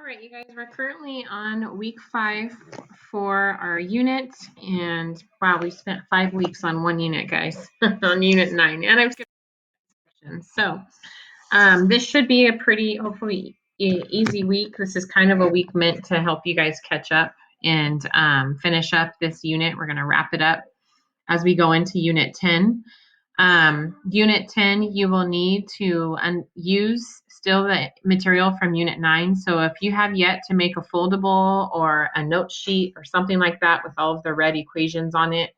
right, you guys, we're currently on week 5 for our unit, and wow, we spent 5 weeks on one unit, guys, on unit 9, and I've skipped questions. So this should be a pretty, hopefully, easy week. This is kind of a week meant to help you guys catch up and finish up this unit. We're going to wrap it up as we go into unit 10. Unit 10, you will need to use still the material from unit 9. So if you have yet to make a foldable or a note sheet or something like that with all of the red equations on it,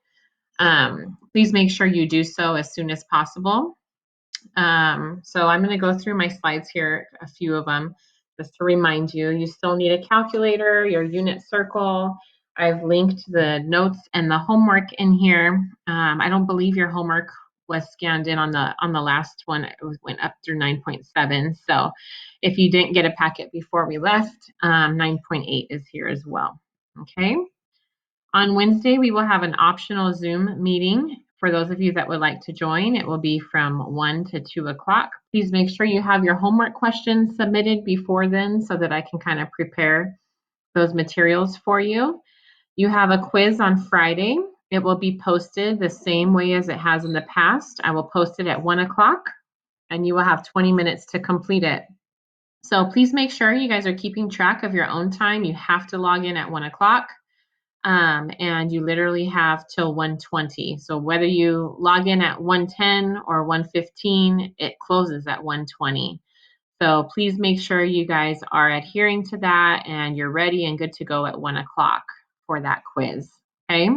please make sure you do so as soon as possible. So I'm going to go through my slides here, a few of them, just to remind you. You still need a calculator, your unit circle. I've linked the notes and the homework in here. I don't believe your homework was scanned in on the last one. It went up through 9.7. So if you didn't get a packet before we left, 9.8 is here as well. Okay. On Wednesday, we will have an optional Zoom meeting. For those of you that would like to join, it will be from 1 to 2 o'clock. Please make sure you have your homework questions submitted before then so that I can kind of prepare those materials for you. You have a quiz on Friday. It will be posted the same way as it has in the past. I will post it at 1 o'clock, and you will have 20 minutes to complete it. So please make sure you guys are keeping track of your own time. You have to log in at 1 o'clock. And you literally have till 1:20. So whether you log in at 1:10 or 1:15, it closes at 1:20. So please make sure you guys are adhering to that and you're ready and good to go at 1 o'clock for that quiz. Okay.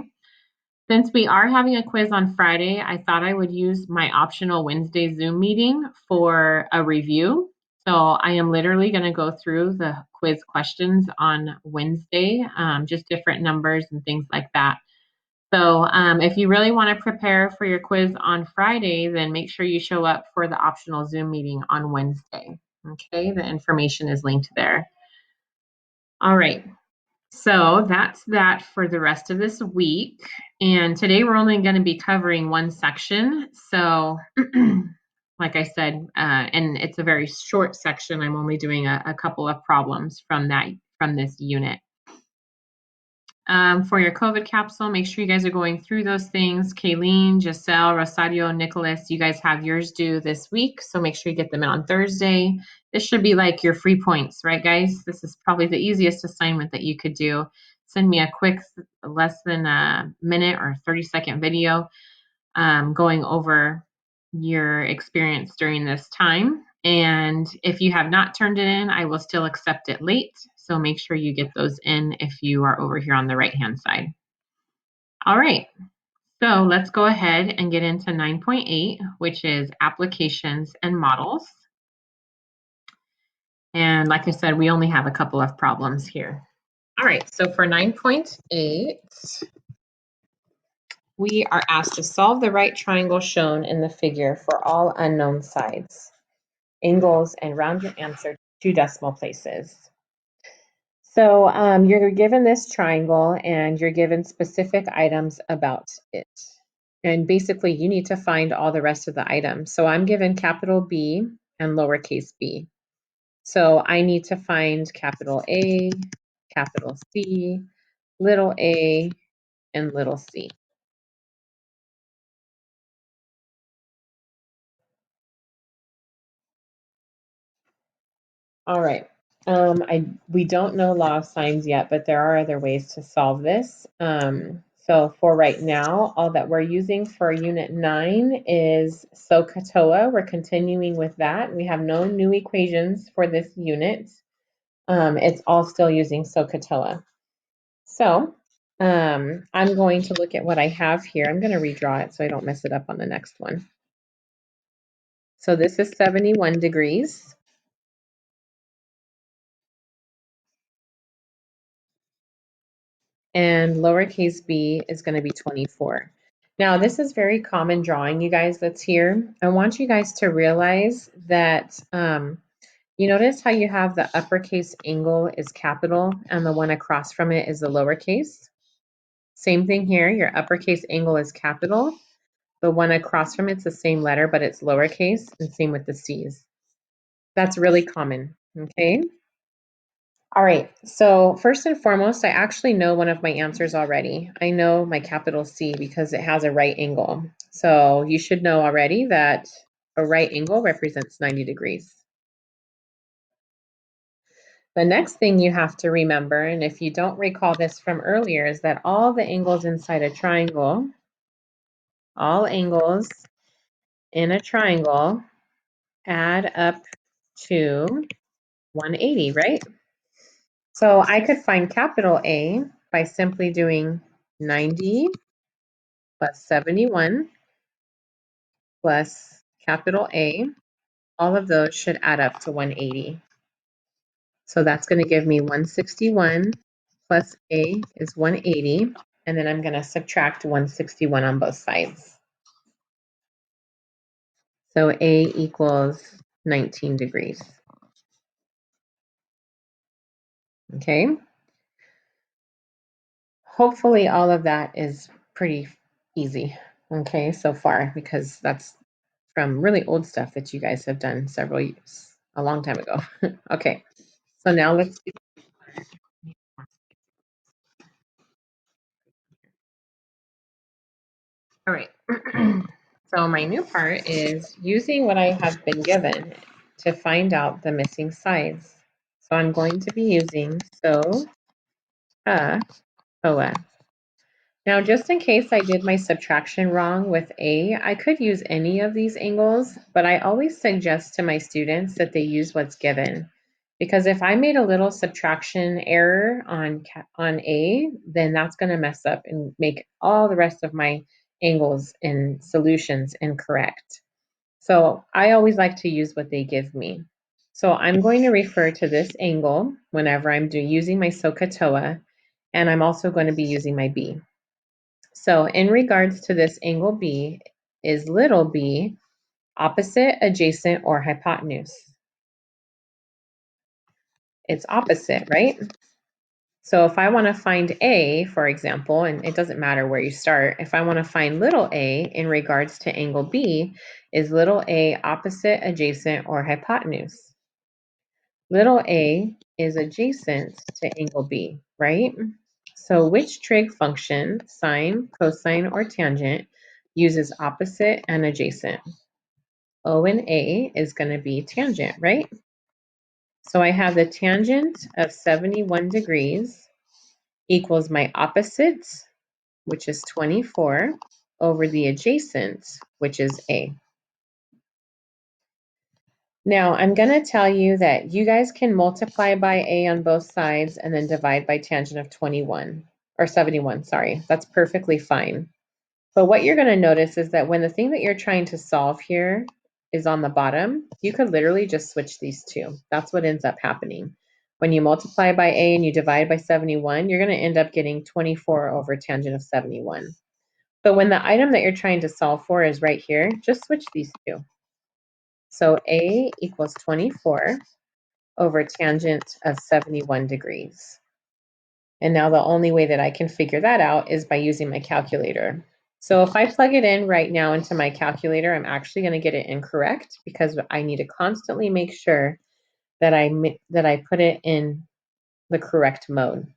Since we are having a quiz on Friday, I thought I would use my optional Wednesday Zoom meeting for a review. So I am literally going to go through the quiz questions on Wednesday, just different numbers and things like that. So if you really want to prepare for your quiz on Friday, then make sure you show up for the optional Zoom meeting on Wednesday. Okay, the information is linked there. All right. So that's that for the rest of this week. And today we're only going to be covering one section. So like I said, and it's a very short section. I'm only doing a couple of problems from this unit. For your COVID capsule, make sure you guys are going through those things. Kayleen, Giselle, Rosario, Nicholas, you guys have yours due this week. So make sure you get them in on Thursday. This should be like your free points, right, guys? This is probably the easiest assignment that you could do. Send me a quick, less than a minute or 30-second video going over your experience during this time. And if you have not turned it in, I will still accept it late. So make sure you get those in if you are over here on the right-hand side. All right, so let's go ahead and get into 9.8, which is applications and models. And like I said, we only have a couple of problems here. All right, so for 9.8, we are asked to solve the right triangle shown in the figure for all unknown sides, angles, and round your answer to 2 decimal places. So you're given this triangle and you're given specific items about it. And basically you need to find all the rest of the items. So I'm given capital B and lowercase b. So I need to find capital A, capital C, little a, and little c. All right. We don't know law of signs yet, but there are other ways to solve this. So for right now, all that we're using for Unit 9 is SOHCAHTOA. We're continuing with that. We have no new equations for this unit. It's all still using SOHCAHTOA. So I'm going to look at what I have here. I'm going to redraw it so I don't mess it up on the next one. So this is 71 degrees. And lowercase b is going to be 24. Now, this is very common drawing, you guys, that's here. I want you guys to realize that you notice how you have the uppercase angle is capital and the one across from it is the lowercase. Same thing here, your uppercase angle is capital. The one across from it's the same letter, but it's lowercase, and same with the C's. That's really common, okay? All right, so first and foremost, I actually know one of my answers already. I know my capital C because it has a right angle. So you should know already that a right angle represents 90 degrees. The next thing you have to remember, and if you don't recall this from earlier, is that all the angles inside a triangle, all angles in a triangle add up to 180, right? So I could find capital A by simply doing 90 plus 71 plus capital A. All of those should add up to 180. So that's going to give me 161 plus A is 180. And then I'm going to subtract 161 on both sides. So A equals 19 degrees. Okay. Hopefully all of that is pretty easy, okay, so far, because that's from really old stuff that you guys have done several years, a long time ago. Okay, so now let's do. All right. So my new part is using what I have been given to find out the missing sides. So I'm going to be using OA. Now, just in case I did my subtraction wrong with A, I could use any of these angles, but I always suggest to my students that they use what's given. Because if I made a little subtraction error on A, then that's going to mess up and make all the rest of my angles and solutions incorrect. So I always like to use what they give me. So I'm going to refer to this angle whenever I'm using my SOHCAHTOA, and I'm also going to be using my B. So in regards to this angle B, is little b opposite, adjacent, or hypotenuse? It's opposite, right? So if I want to find A, for example, and it doesn't matter where you start, if I want to find little a in regards to angle B, is little a opposite, adjacent, or hypotenuse? Little a is adjacent to angle B, right? So which trig function, sine, cosine, or tangent, uses opposite and adjacent? O and A is going to be tangent, right? So I have the tangent of 71 degrees equals my opposite, which is 24, over the adjacent, which is A. Now, I'm going to tell you that you guys can multiply by A on both sides and then divide by tangent of 21, or 71, sorry. That's perfectly fine. But what you're going to notice is that when the thing that you're trying to solve here is on the bottom, you could literally just switch these two. That's what ends up happening. When you multiply by A and you divide by 71, you're going to end up getting 24 over tangent of 71. But when the item that you're trying to solve for is right here, just switch these two. So A equals 24 over tangent of 71 degrees. And now the only way that I can figure that out is by using my calculator. So if I plug it in right now into my calculator, I'm actually going to get it incorrect because I need to constantly make sure that I put it in the correct mode.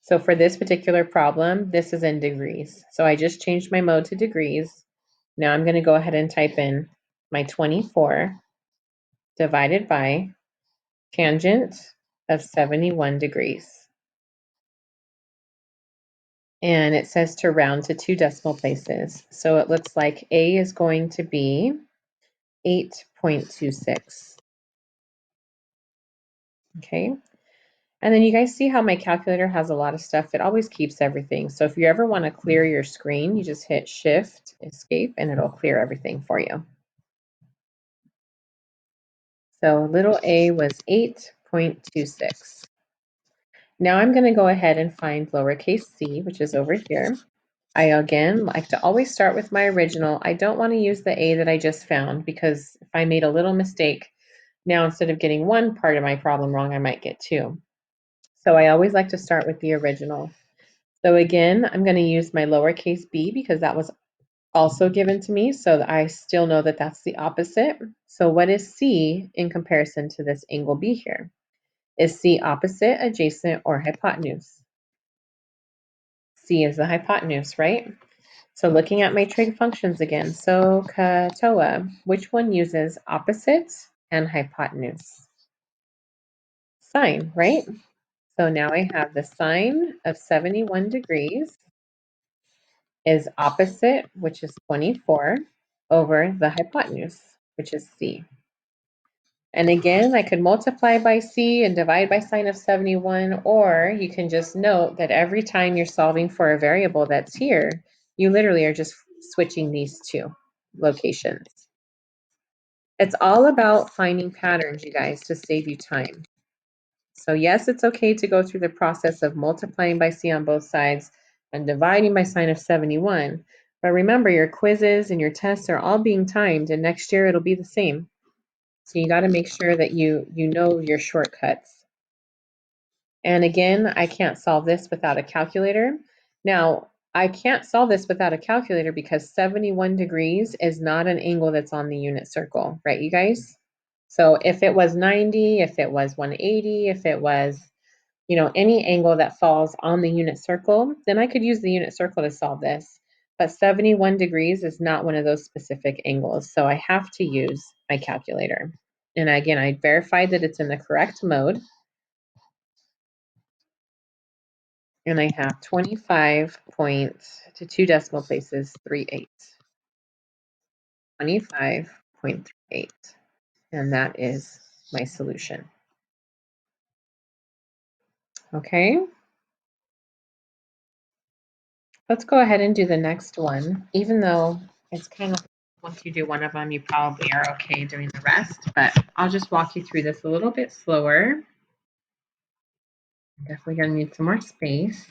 So for this particular problem, this is in degrees. So I just changed my mode to degrees. Now I'm going to go ahead and type in my 24 divided by tangent of 71 degrees. And it says to round to 2 decimal places. So it looks like A is going to be 8.26. Okay. And then you guys see how my calculator has a lot of stuff. It always keeps everything. So if you ever want to clear your screen, you just hit Shift, Escape, and it'll clear everything for you. So little a was 8.26. Now I'm going to go ahead and find lowercase c, which is over here. I, again, like to always start with my original. I don't want to use the A that I just found because if I made a little mistake, now instead of getting one part of my problem wrong, I might get two. So I always like to start with the original. So again, I'm going to use my lowercase b because that was also given to me. So I still know that that's the opposite. So what is C in comparison to this angle B here? Is C opposite, adjacent, or hypotenuse? C is the hypotenuse, right? So looking at my trig functions again, SOHCAHTOA, which one uses opposite and hypotenuse? Sine, right? So now I have the sine of 71 degrees is opposite, which is 24, over the hypotenuse, which is C. And again, I could multiply by C and divide by sine of 71, or you can just note that every time you're solving for a variable that's here, you literally are just switching these two locations. It's all about finding patterns, you guys, to save you time. So yes, it's okay to go through the process of multiplying by C on both sides and dividing by sine of 71. But remember, your quizzes and your tests are all being timed, and next year it'll be the same. So you got to make sure that you know your shortcuts. And again, I can't solve this without a calculator. Now, I can't solve this without a calculator because 71 degrees is not an angle that's on the unit circle, right, you guys? So if it was 90, if it was 180, if it was, you know, any angle that falls on the unit circle, then I could use the unit circle to solve this. But 71 degrees is not one of those specific angles, so I have to use my calculator. And again, I verified that it's in the correct mode. And I have 25 points to 2 decimal places, 38. 25.38. And that is my solution. Okay. Let's go ahead and do the next one, even though it's kind of, once you do one of them, you probably are okay doing the rest, but I'll just walk you through this a little bit slower. I'm definitely going to need some more space.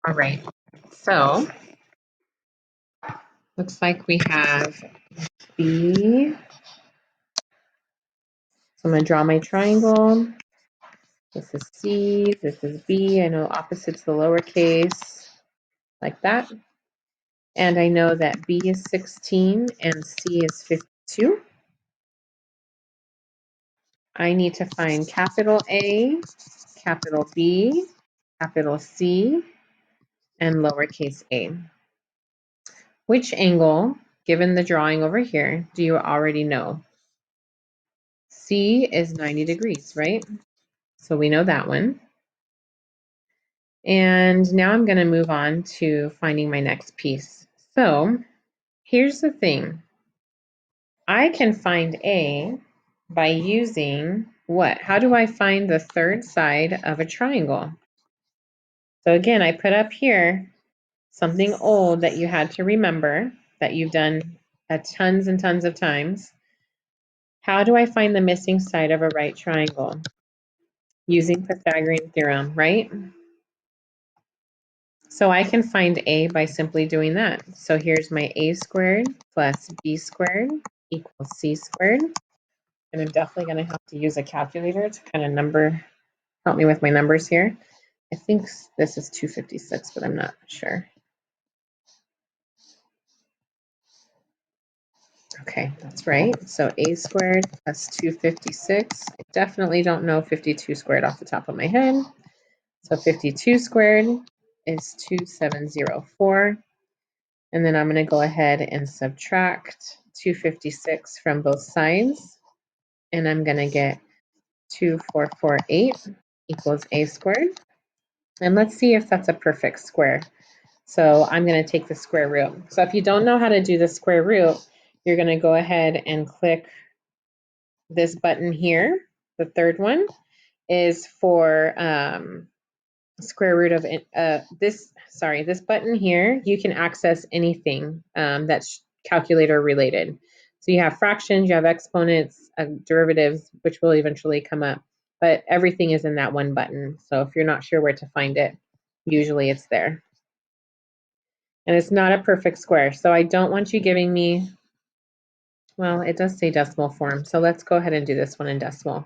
All right. So looks like we have B. So I'm going to draw my triangle. This is C, this is B. I know opposite's the lowercase, like that. And I know that B is 16 and C is 52. I need to find capital A, capital B, capital C, and lowercase a. Which angle, given the drawing over here, do you already know? C is 90 degrees, right? So we know that one. And now I'm going to move on to finding my next piece. So here's the thing. I can find A by using what? How do I find the third side of a triangle? So again, I put up here something old that you had to remember that you've done tons and tons of times. How do I find the missing side of a right triangle? Using Pythagorean theorem, right? So I can find A by simply doing that. So here's my A squared plus B squared equals C squared. And I'm definitely going to have to use a calculator to kind of help me with my numbers here. I think this is 256, but I'm not sure. Okay, that's right. So A squared plus 256. I definitely don't know 52 squared off the top of my head. So 52 squared is 2704. And then I'm going to go ahead and subtract 256 from both sides. And I'm going to get 2448 equals A squared. And let's see if that's a perfect square. So I'm going to take the square root. So if you don't know how to do the square root, you're going to go ahead and click this button here. The third one is for square root of this button here. You can access anything that's calculator related. So you have fractions, you have exponents, derivatives, which will eventually come up, but everything is in that one button. So if you're not sure where to find it, usually it's there. And it's not a perfect square, so I don't want you giving me, well, it does say decimal form, so let's go ahead and do this one in decimal.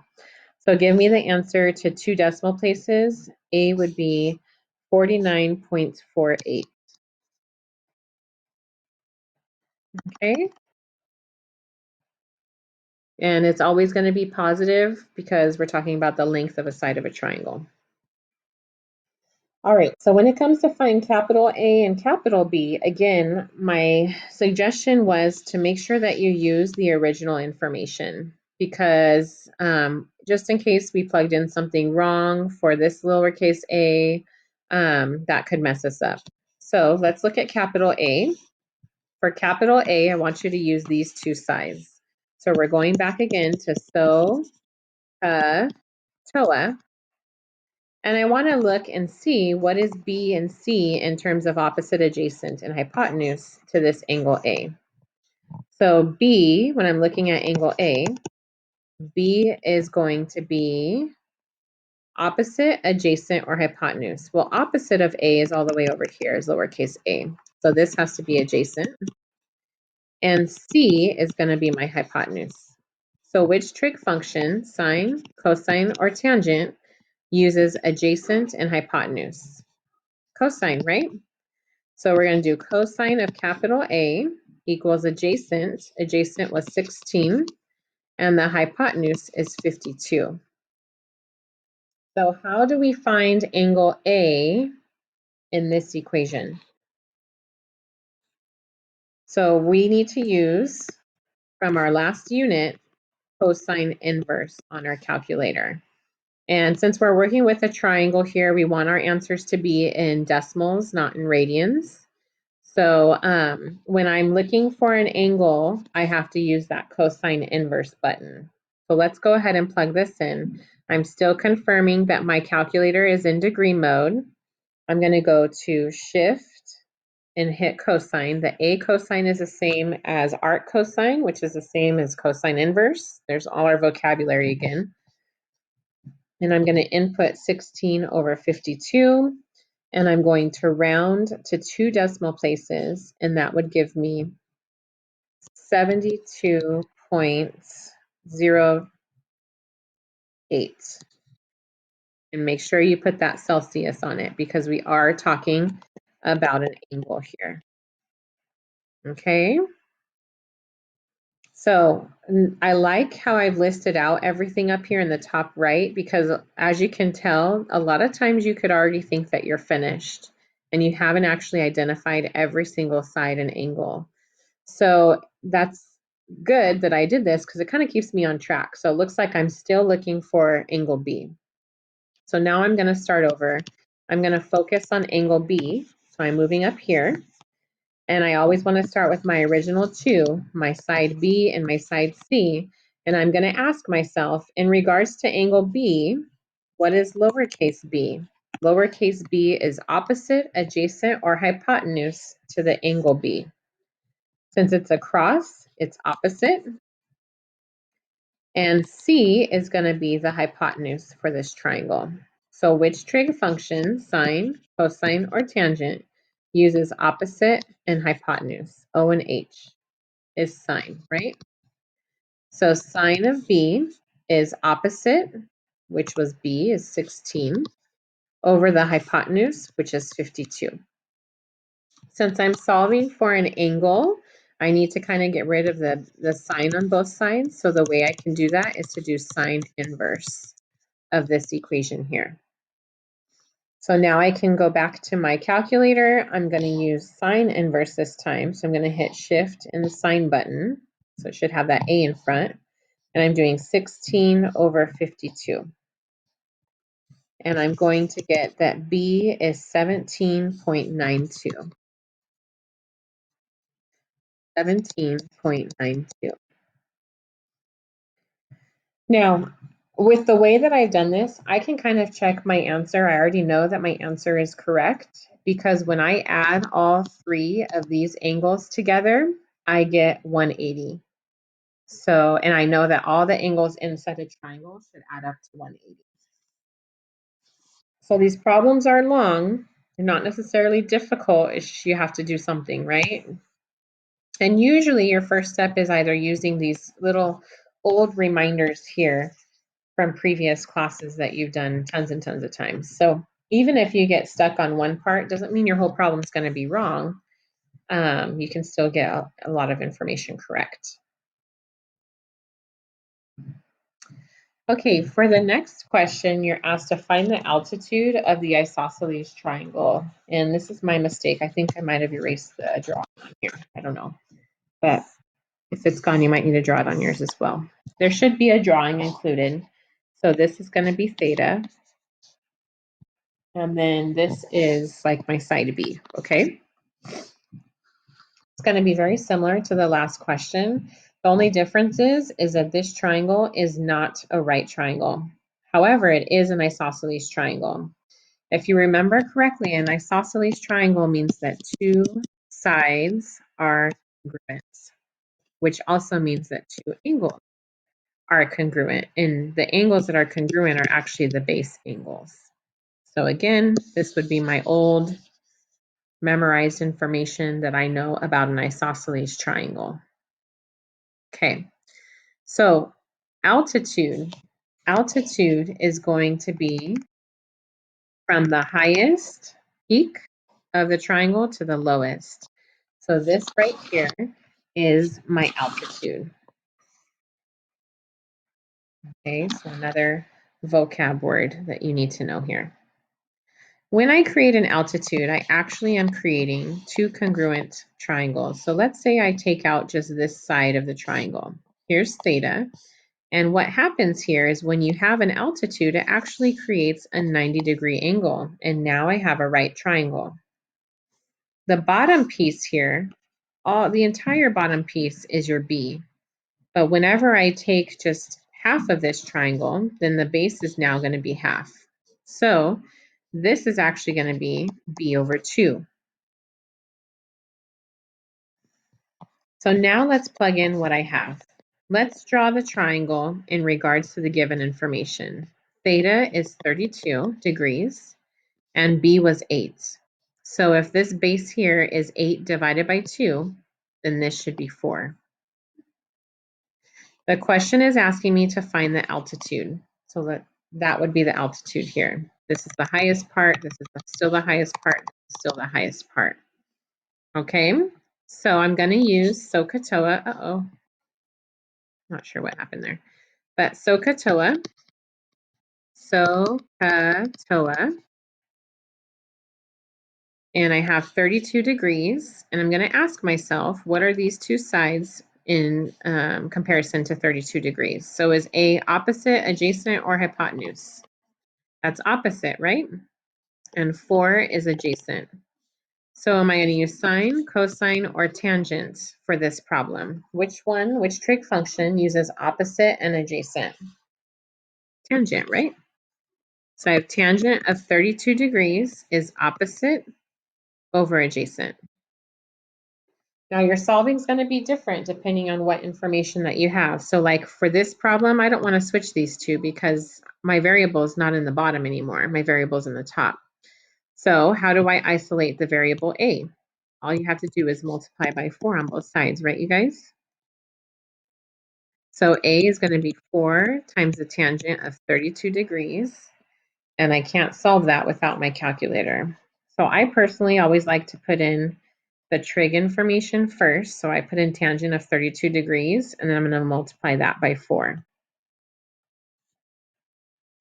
So give me the answer to 2 decimal places. A would be 49.48. Okay. And it's always going to be positive because we're talking about the length of a side of a triangle. All right, so when it comes to find capital A and capital B, again, my suggestion was to make sure that you use the original information because just in case we plugged in something wrong for this lowercase a, that could mess us up. So let's look at capital A. For capital A, I want you to use these two sides. So we're going back again to TOA. And I want to look and see what is B and C in terms of opposite, adjacent, and hypotenuse to this angle A. So B, when I'm looking at angle A, B is going to be opposite, adjacent, or hypotenuse. Well, opposite of A is all the way over here, is lowercase a. So this has to be adjacent. And C is going to be my hypotenuse. So which trig function, sine, cosine, or tangent, uses adjacent and hypotenuse? Cosine, right? So we're going to do cosine of capital A equals adjacent. Adjacent was 16, and the hypotenuse is 52. So how do we find angle A in this equation? So we need to use, from our last unit, cosine inverse on our calculator. And since we're working with a triangle here, we want our answers to be in decimals, not in radians. So when I'm looking for an angle, I have to use that cosine inverse button. So let's go ahead and plug this in. I'm still confirming that my calculator is in degree mode. I'm going to go to Shift and hit cosine. The A cosine is the same as arc cosine, which is the same as cosine inverse. There's all our vocabulary again. And I'm going to input 16 over 52. And I'm going to round to 2 decimal places, and that would give me 72.08. And make sure you put that Celsius on it because we are talking about an angle here. Okay. So I like how I've listed out everything up here in the top right because as you can tell, a lot of times you could already think that you're finished and you haven't actually identified every single side and angle. So that's good that I did this because it kind of keeps me on track. So it looks like I'm still looking for angle B. So now I'm going to start over. I'm going to focus on angle B. So I'm moving up here. And I always want to start with my original two, my side B and my side C. And I'm going to ask myself, in regards to angle B, what is lowercase b? Lowercase b is opposite, adjacent, or hypotenuse to the angle B. Since it's a cross, it's opposite. And C is going to be the hypotenuse for this triangle. So which trig function, sine, cosine, or tangent, uses opposite and hypotenuse? O and H is sine, right? So sine of B is opposite, which was B, is 16, over the hypotenuse, which is 52. Since I'm solving for an angle, I need to kind of get rid of the sign on both sides. So the way I can do that is to do sine inverse of this equation here. So now I can go back to my calculator. I'm going to use sine inverse this time. So I'm going to hit Shift and the sine button. So it should have that A in front. And I'm doing 16 over 52. And I'm going to get that B is 17.92. 17.92. Now, with the way that I've done this, I can kind of check my answer. I already know that my answer is correct because when I add all three of these angles together, I get 180. So, and I know that all the angles inside a triangle should add up to 180. So these problems are long. They're not necessarily difficult. It's just you have to do something, right? And usually your first step is either using these little old reminders here from previous classes that you've done tons and tons of times. So even if you get stuck on one part, doesn't mean your whole problem is going to be wrong. You can still get a lot of information correct. Okay, for the next question, you're asked to find the altitude of the isosceles triangle. And this is my mistake. I think I might have erased the drawing on here. I don't know. But if it's gone, you might need to draw it on yours as well. There should be a drawing included. So this is going to be theta. And then this is like my side B, okay? It's going to be very similar to the last question. The only difference is that this triangle is not a right triangle. However, it is an isosceles triangle. If you remember correctly, an isosceles triangle means that two sides are congruent, which also means that two angles are congruent. And the angles that are congruent are actually the base angles. So again, this would be my old memorized information that I know about an isosceles triangle. Okay, so altitude is going to be from the highest peak of the triangle to the lowest. So this right here is my altitude. Okay, so another vocab word that you need to know here. When I create an altitude, I actually am creating two congruent triangles. So let's say I take out just this side of the triangle. Here's theta. And what happens here is when you have an altitude, it actually creates a 90-degree angle. And now I have a right triangle. The bottom piece here, the entire bottom piece is your B. But whenever I take just half of this triangle, then the base is now going to be half. So this is actually going to be B over 2. So now let's plug in what I have. Let's draw the triangle in regards to the given information. Theta is 32 degrees and B was 8. So if this base here is 8 divided by 2, then this should be 4. The question is asking me to find the altitude. So that would be the altitude here. This is the highest part. This is still the highest part. Still the highest part. Okay, so I'm going to use SOHCAHTOA. Uh-oh. Not sure what happened there. But SOHCAHTOA. And I have 32 degrees. And I'm going to ask myself, what are these two sides in comparison to 32 degrees? So is A opposite, adjacent, or hypotenuse? That's opposite, right? And 4 is adjacent. So am I going to use sine, cosine, or tangent for this problem? Which trig function uses opposite and adjacent? Tangent, right? So I have tangent of 32 degrees is opposite over adjacent. Now your solving is going to be different depending on what information that you have. So like for this problem, I don't want to switch these two because my variable is not in the bottom anymore. My variable is in the top. So how do I isolate the variable A? All you have to do is multiply by 4 on both sides, right, you guys? So A is going to be 4 times the tangent of 32 degrees. And I can't solve that without my calculator. So I personally always like to put in the trig information first. So I put in tangent of 32 degrees, and then I'm going to multiply that by 4.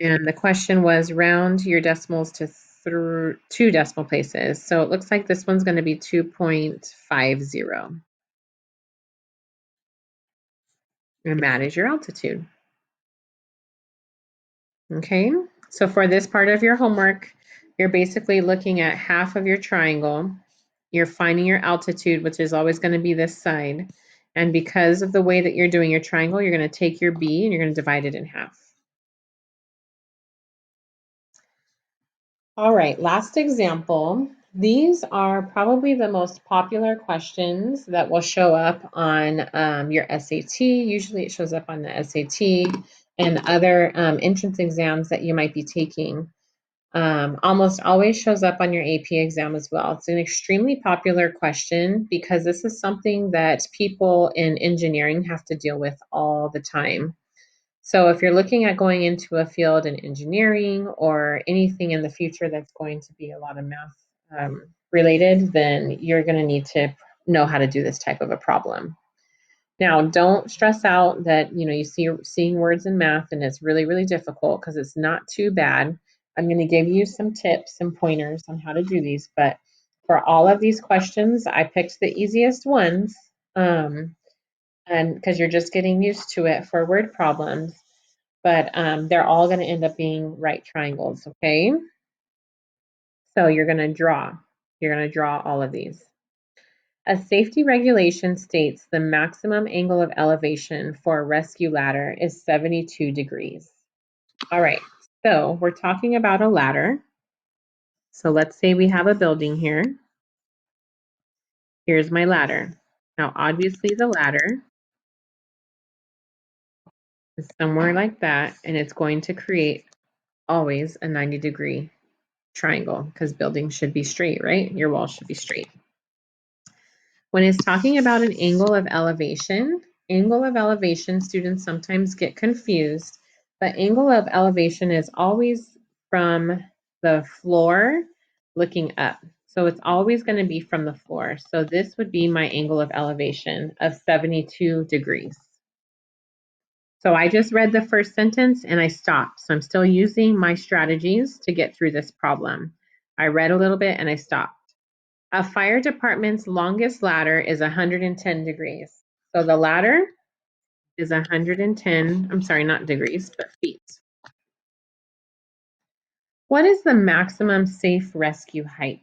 And the question was round your decimals to 2 decimal places. So it looks like this one's going to be 2.50. And that is your altitude. Okay, so for this part of your homework, you're basically looking at half of your triangle. You're finding your altitude, which is always going to be this side. And because of the way that you're doing your triangle, you're going to take your B and you're going to divide it in half. All right, last example. These are probably the most popular questions that will show up on your SAT. Usually it shows up on the SAT and other entrance exams that you might be taking. Almost always shows up on your AP exam as well. It's an extremely popular question because this is something that people in engineering have to deal with all the time. So if you're looking at going into a field in engineering or anything in the future that's going to be a lot of math related, then you're going to need to know how to do this type of a problem. Now, don't stress out that, you see seeing words in math and it's really, really difficult, because it's not too bad. I'm going to give you some tips and pointers on how to do these, but for all of these questions, I picked the easiest ones, and because you're just getting used to it for word problems, but they're all going to end up being right triangles, okay? So you're going to draw. You're going to draw all of these. A safety regulation states the maximum angle of elevation for a rescue ladder is 72 degrees. All right, so we're talking about a ladder. So let's say we have a building here. Here's my ladder. Now, obviously the ladder is somewhere like that, and it's going to create always a 90-degree triangle, because buildings should be straight, right? Your walls should be straight. When it's talking about an angle of elevation, students sometimes get confused, but angle of elevation is always from the floor looking up. So it's always going to be from the floor. So this would be my angle of elevation of 72 degrees. So I just read the first sentence and I stopped. So I'm still using my strategies to get through this problem. I read a little bit and I stopped. A fire department's longest ladder is 110 degrees. So the ladder is 110, I'm sorry, not degrees, but feet. What is the maximum safe rescue height?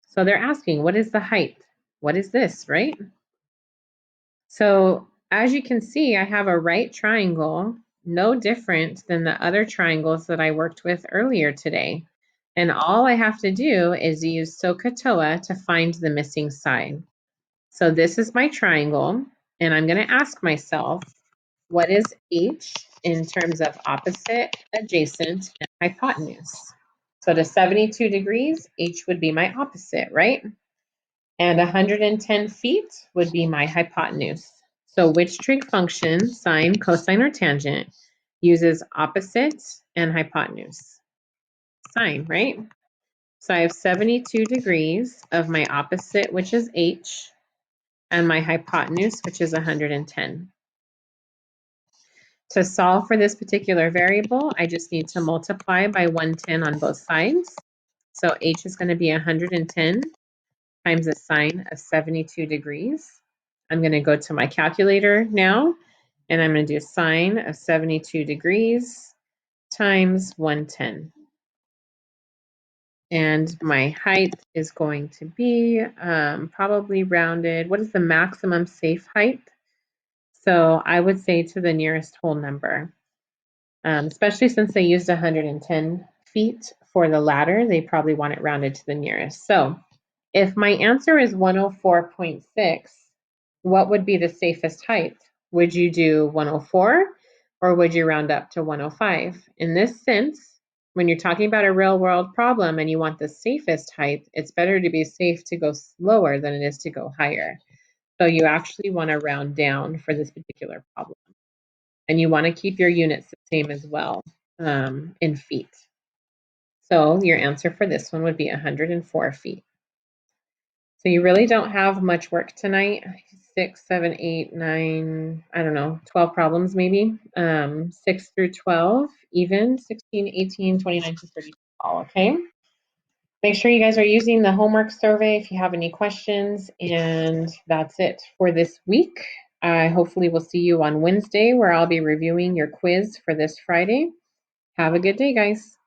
So they're asking, what is the height? What is this, right? So as you can see, I have a right triangle, no different than the other triangles that I worked with earlier today. And all I have to do is use SOHCAHTOA to find the missing side. So this is my triangle, and I'm going to ask myself, what is H in terms of opposite, adjacent, and hypotenuse? So to 72 degrees, H would be my opposite, right? And 110 feet would be my hypotenuse. So which trig function, sine, cosine, or tangent, uses opposite and hypotenuse? Sine, right? So I have 72 degrees of my opposite, which is H, and my hypotenuse, which is 110. To solve for this particular variable, I just need to multiply by 110 on both sides. So H is going to be 110 times the sine of 72 degrees. I'm going to go to my calculator now, and I'm going to do sine of 72 degrees times 110. And my height is going to be probably rounded. What is the maximum safe height? So I would say to the nearest whole number, especially since they used 110 feet for the ladder, they probably want it rounded to the nearest. So if my answer is 104.6, what would be the safest height? Would you do 104 or would you round up to 105? In this sense, when you're talking about a real world problem and you want the safest height, it's better to be safe to go slower than it is to go higher. So you actually want to round down for this particular problem. And you want to keep your units the same as well in feet. So your answer for this one would be 104 feet. So you really don't have much work tonight. 6, 7, 8, 9, I don't know, 12 problems maybe. 6 through 12, even 16, 18, 29 to 30 all, okay? Make sure you guys are using the homework survey if you have any questions, and that's it for this week. I hopefully will see you on Wednesday, where I'll be reviewing your quiz for this Friday. Have a good day, guys.